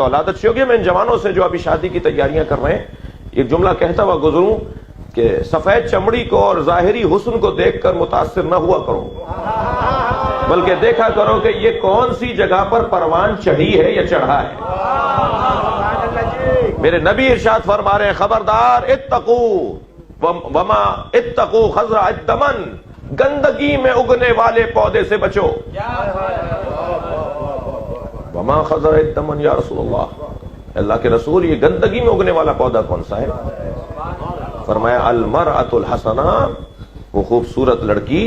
اولاد اچھی ہوگی. میں ان جوانوں سے جو ابھی شادی کی تیاریاں کر رہے ہیں ایک جملہ کہتا ہوا گزروں کہ سفید چمڑی کو اور ظاہری حسن کو دیکھ کر متاثر نہ ہوا کرو، بلکہ دیکھا کرو کہ یہ کون سی جگہ پر پروان چڑھی ہے یا چڑھا ہے. میرے نبی ارشاد فرما رہے ہیں خبردار اتقوا خضراء الدمن، گندگی میں اگنے والے پودے سے بچو. وما خضراء الدمن یا رسول اللہ، اللہ کے رسول یہ گندگی میں اگنے والا پودا کون سا ہے؟ فرمایا المرأۃ الحسنہ، وہ خوبصورت لڑکی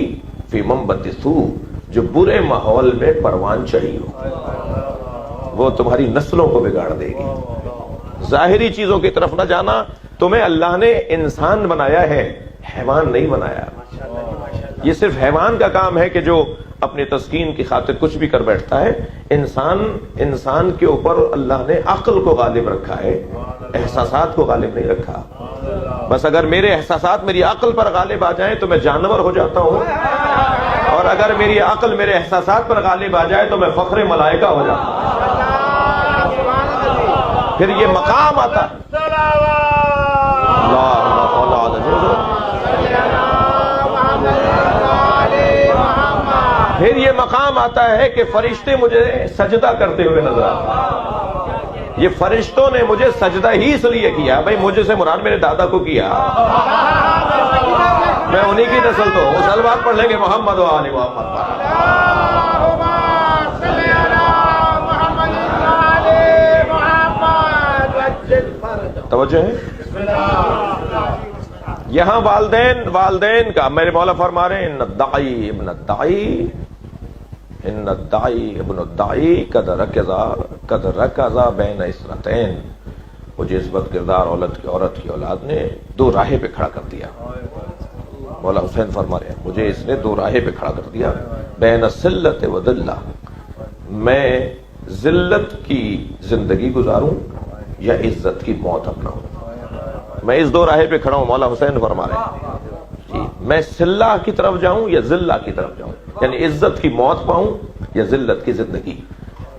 فی منبت سوء، جو برے ماحول میں پروان چڑھی ہو، وہ تمہاری نسلوں کو بگاڑ دے گی. ظاہری چیزوں کی طرف نہ جانا. تمہیں اللہ نے انسان بنایا ہے، حیوان نہیں بنایا. یہ صرف حیوان کا کام ہے کہ جو اپنی تسکین کی خاطر کچھ بھی کر بیٹھتا ہے. انسان کے اوپر اللہ نے عقل کو غالب رکھا ہے، احساسات کو غالب نہیں رکھا. بس اگر میرے احساسات میری عقل پر غالب آ جائیں تو میں جانور ہو جاتا ہوں، اور اگر میری عقل میرے احساسات پر غالب آ جائے تو میں فخر ملائکہ ہو جاتا ہوں. پھر یہ مقام آتا ہے، پھر یہ مقام آتا ہے کہ فرشتے مجھے سجدہ کرتے ہوئے نظر آتے ہیں. یہ فرشتوں نے مجھے سجدہ ہی اس لیے کیا، بھائی مجھے سے مراد میرے دادا کو کیا، میں انہی کی نسل تو ہوں. سلوات پڑھ لیں گے محمد و آل محمد. توجہ ہے یہاں والدین کا. میرے مولا فرما رہے ہیں ان الداعی ابن الداعی قد رکض بین اسرتین، وہ جذبت کردار عورت کی اولاد نے دو راہیں پہ کھڑا کر دیا. مولا حسین فرما رہے ہیں مجھے اس نے دو راہیں پہ کھڑا کر دیا. بین الذلۃ و ذلہ، میں ذلت کی زندگی گزاروں یا عزت کی موت اپناؤں. میں اس دو راہیں پہ کھڑا ہوں. مولا حسین فرما رہے ہیں جی میں صلہ کی طرف جاؤں یا ذلہ کی طرف جاؤں، یعنی عزت کی موت پاؤں یا ذلت کی زندگی.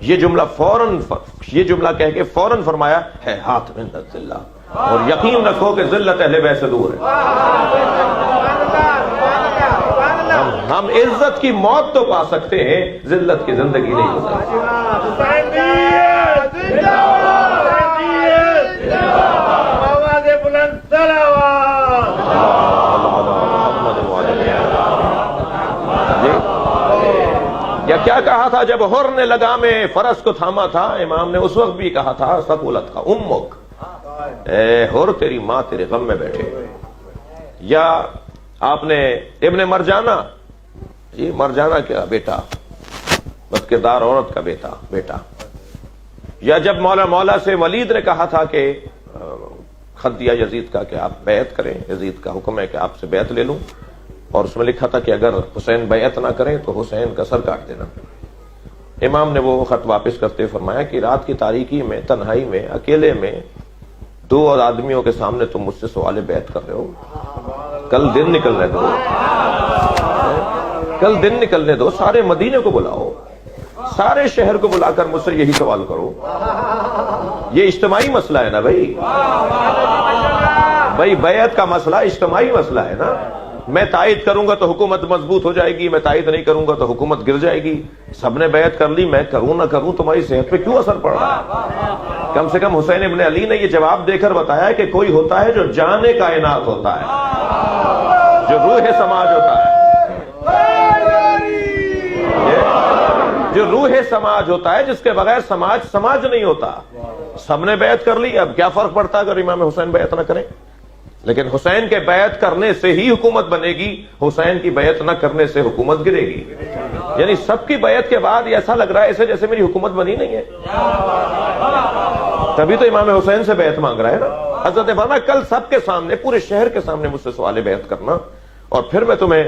یہ جملہ کہہ کے فوراً فرمایا ہے ہاتھ من الذلہ، اور یقین رکھو کہ ذلت اہل بیت سے دور ہے. ہم عزت کی موت تو پا سکتے ہیں، ذلت کی زندگی نہیں ہو سکتی. یا کیا کہا تھا جب حر نے لگام فرس کو تھاما تھا؟ امام نے اس وقت بھی کہا تھا ثقلت کا امک، اے حر تیری ماں تیرے غم میں بیٹھے. یا آپ نے ابن مرجانہ، یہ مرجانہ کیا بیٹا، بد کردار عورت کا بیٹا. یا جب مولا سے ولید نے کہا تھا کہ خط دیا یزید کا کہ آپ بیعت کریں، یزید کا حکم ہے کہ آپ سے بیعت لے لوں، اور اس میں لکھا تھا کہ اگر حسین بیعت نہ کریں تو حسین کا سر کاٹ دینا. امام نے وہ خط واپس کرتے فرمایا کہ رات کی تاریکی میں، تنہائی میں، اکیلے میں دو آدمیوں کے سامنے تم مجھ سے سوال بیعت کر رہے ہو. کل دن نکلنے دو، سارے مدینے کو بلاؤ، سارے شہر کو بلا کر مجھ سے یہی سوال کرو. یہ اجتماعی مسئلہ ہے نا بھائی بیعت کا مسئلہ اجتماعی مسئلہ ہے نا. میں تائید کروں گا تو حکومت مضبوط ہو جائے گی، میں تائید نہیں کروں گا تو حکومت گر جائے گی. سب نے بیعت کر لی، میں کروں نہ کروں تمہاری صحت پہ کیوں اثر پڑ رہا ہے؟ کم سے کم حسین ابن علی نے یہ جواب دے کر بتایا کہ کوئی ہوتا ہے جو جان کائنات ہوتا ہے، جو روح سماج ہوتا ہے، جو روح سماج ہوتا ہے، جس کے بغیر سماج نہیں ہوتا. سب نے بیعت کر لی، اب کیا فرق پڑتا اگر امام حسین بیعت نہ کریں؟ لیکن حسین کے بیعت کرنے سے ہی حکومت بنے گی، حسین کی بیعت نہ کرنے سے حکومت گرے گی. یعنی سب کی بیعت کے بعد ایسا لگ رہا ہے ایسے جیسے میری حکومت بنی نہیں ہے. تبھی تو امام حسین سے بیعت مانگ رہا ہے نا. حضرت فرمایا کل سب کے سامنے، پورے شہر کے سامنے مجھ سے سوال بیعت کرنا، اور پھر میں تمہیں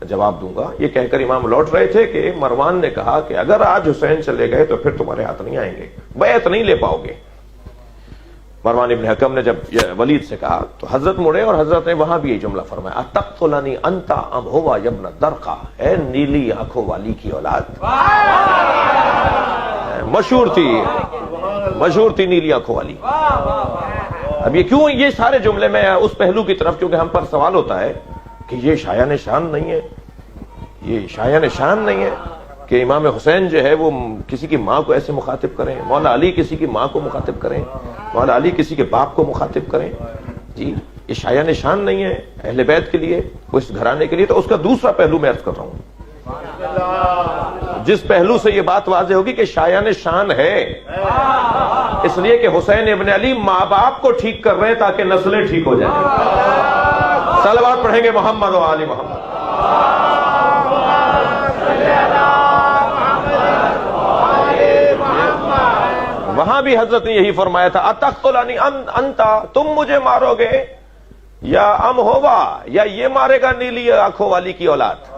جواب دوں گا. یہ کہہ کر امام لوٹ رہے تھے کہ مروان نے کہا کہ اگر آج حسین چلے گئے تو پھر تمہارے ہاتھ نہیں آئیں گے، بیعت نہیں لے پاؤ گے. مروان ابن حکم نے جب ولید سے کہا تو حضرت مڑے اور حضرت نے وہاں بھی یہ جملہ فرمایا اتقتلنی انت ام ہوا یا ابن درقہ، اے نیلی آنکھوں والی کی اولاد. مشہور تھی مشہور تھی نیلی آنکھوں والی. اب یہ کیوں یہ سارے جملے میں اس پہلو کی طرف کیونکہ ہم پر سوال ہوتا ہے کہ یہ شایان شان نہیں ہے, یہ شایان شان نہیں ہے کہ امام حسین جو ہے وہ کسی کی ماں کو ایسے مخاطب کریں, مولا علی کسی کی ماں کو مخاطب کریں, مولا علی کسی کے باپ کو مخاطب کریں. جی یہ شایان شان نہیں ہے اہل بیت کے لیے, وہ اس گھرانے کے لیے. تو اس کا دوسرا پہلو میں عرض کر رہا ہوں, جس پہلو سے یہ بات واضح ہوگی کہ شایان شان ہے, اس لیے کہ حسین ابن علی ماں باپ کو ٹھیک کر رہے ہیں تاکہ نسلیں ٹھیک ہو جائیں. صلوات پڑھیں گے محمد و آل محمد. وہاں بھی حضرت نے یہی فرمایا تھا, اتقتلنی انتا, تم مجھے مارو گے, یا ام ہوا, یا یہ مارے گا نیلی آنکھوں والی کی اولاد.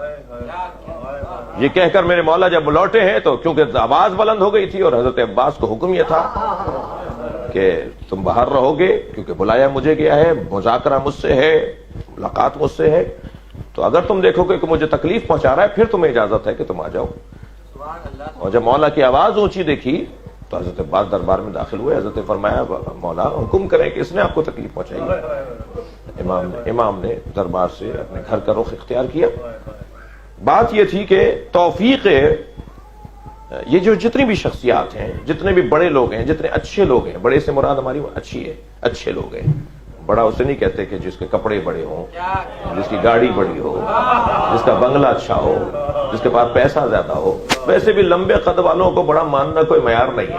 یہ کہہ کر میرے مولا جب لوٹے ہیں تو کیونکہ آواز بلند ہو گئی تھی اور حضرت عباس کو حکم یہ تھا کہ تم باہر رہو گے کیونکہ بلایا مجھے گیا ہے, مذاکرہ مجھ سے ہے, ملاقات مجھ سے ہے, تو اگر تم دیکھو گے کہ مجھے تکلیف پہنچا رہا ہے پھر تمہیں اجازت ہے کہ تم آ جاؤ. اور جب مولا کی آواز اونچی دیکھی تو حضرت عباس دربار میں داخل ہوئے. حضرت نے فرمایا مولا حکم کریں کہ اس نے آپ کو تکلیف پہنچائی ہے. امام نے دربار سے اپنے گھر کا رخ اختیار کیا. بات یہ تھی کہ توفیق, یہ جو جتنی بھی شخصیات ہیں, جتنے بھی بڑے لوگ ہیں, جتنے اچھے لوگ ہیں, بڑے سے مراد ہماری اچھی ہے, اچھے لوگ ہیں. بڑا اسے نہیں کہتے کہ جس کے کپڑے بڑے ہوں, جس کی گاڑی بڑی ہو, جس کا بنگلہ اچھا ہو, جس کے پاس پیسہ زیادہ ہو. ویسے بھی لمبے قد والوں کو بڑا ماننا کوئی معیار نہیں ہے.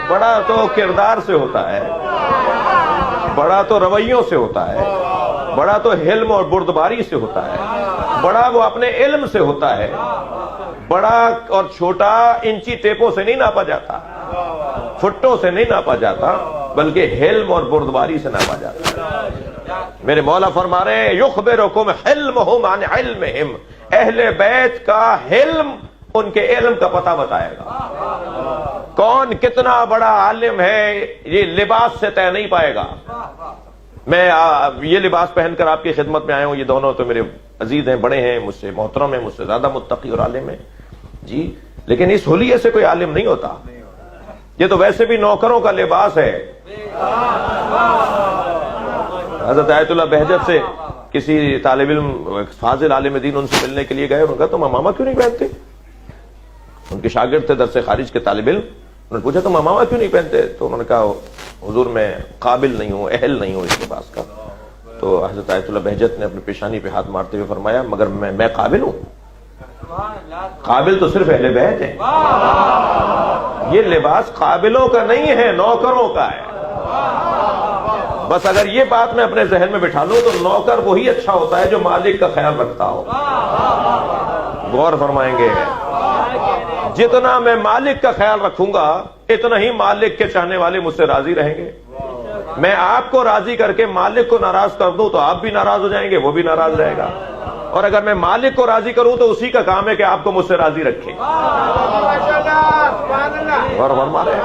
بڑا تو کردار سے ہوتا ہے, بڑا تو رویوں سے ہوتا ہے, بڑا تو حلم اور بردباری سے ہوتا ہے, بڑا وہ اپنے علم سے ہوتا ہے. بڑا اور چھوٹا انچی ٹیپوں سے نہیں ناپا جاتا, فٹوں سے نہیں ناپا جاتا, بلکہ حلم اور بردباری سے ناپا جاتا. میرے مولا فرما رہے ہیں یخبرکم حلمہم عن علمہم, اہل بیت کا حلم ان کے علم کا پتہ بتائے گا. کون کتنا بڑا عالم ہے یہ لباس سے طے نہیں پائے گا. میں یہ لباس پہن کر آپ کی خدمت میں آیا ہوں, یہ دونوں تو میرے عزیز ہیں, بڑے ہیں, مجھ سے محترم ہیں, مجھ سے زیادہ متقی اور عالم ہیں جی, لیکن اس حلیے سے کوئی عالم نہیں ہوتا. یہ تو ویسے بھی نوکروں کا لباس ہے. حضرت آیت اللہ بہجت سے کسی طالب علم فاضل عالم دین ان سے ملنے کے لیے گئے, انہوں نے کہا تم امامہ کیوں نہیں پہنتے؟ ان کے شاگرد تھے درس خارج کے طالب علم, انہوں نے پوچھا تم امامہ کیوں نہیں پہنتے؟ تو انہوں نے کہا حضور میں قابل نہیں ہوں, اہل نہیں ہوں اس لباس کا. تو حضرت آیت اللہ بہجت نے اپنی پیشانی پہ ہاتھ مارتے ہوئے فرمایا مگر میں قابل ہوں. قابل تو صرف اہل بیت ہے. یہ لباس قابلوں کا نہیں ہے, نوکروں کا ہے. بس اگر یہ بات میں اپنے ذہن میں بٹھا لوں تو نوکر وہی اچھا ہوتا ہے جو مالک کا خیال رکھتا ہو. غور فرمائیں گے, جتنا میں مالک کا خیال رکھوں گا اتنا ہی مالک کے چاہنے والے مجھ سے راضی رہیں گے. میں آپ کو راضی کر کے مالک کو ناراض کر دوں تو آپ بھی ناراض ہو جائیں گے, وہ بھی ناراض رہے گا. اور اگر میں مالک کو راضی کروں تو اسی کا کام ہے کہ آپ کو مجھ سے راضی رکھے. اور فرما رہے ہیں